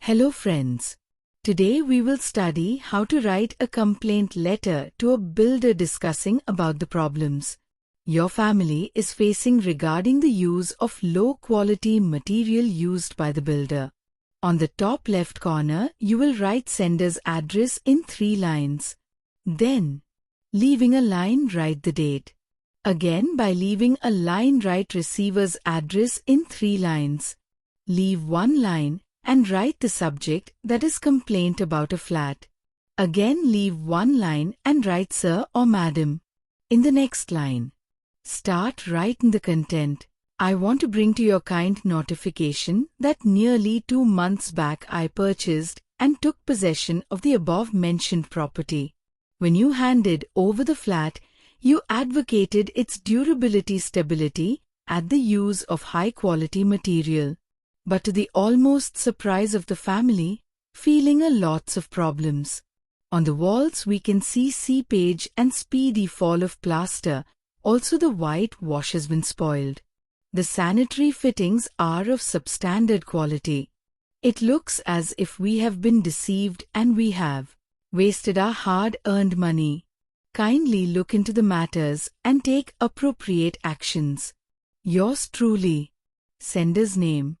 Hello friends. Today we will study how to write a complaint letter to a builder discussing about the problems your family is facing regarding the use of low-quality material used by the builder. On the top left corner, you will write sender's address in 3 lines. Then, leaving a line, write the date. Again, by leaving a line, write receiver's address in 3 lines. Leave 1 line and write the subject, that is complaint about a flat. Again, leave 1 line and write sir or madam. In the next line, start writing the content. I want to bring to your kind notification that nearly 2 months back I purchased and took possession of the above mentioned property. When you handed over the flat, you advocated its durability stability at the use of high quality material. But to the almost surprise of the family, feeling a lots of problems. On the walls we can see seepage and speedy fall of plaster, also the whitewash has been spoiled. The sanitary fittings are of substandard quality. It looks as if we have been deceived and we have wasted our hard-earned money. Kindly look into the matters and take appropriate actions. Yours truly. Sender's name.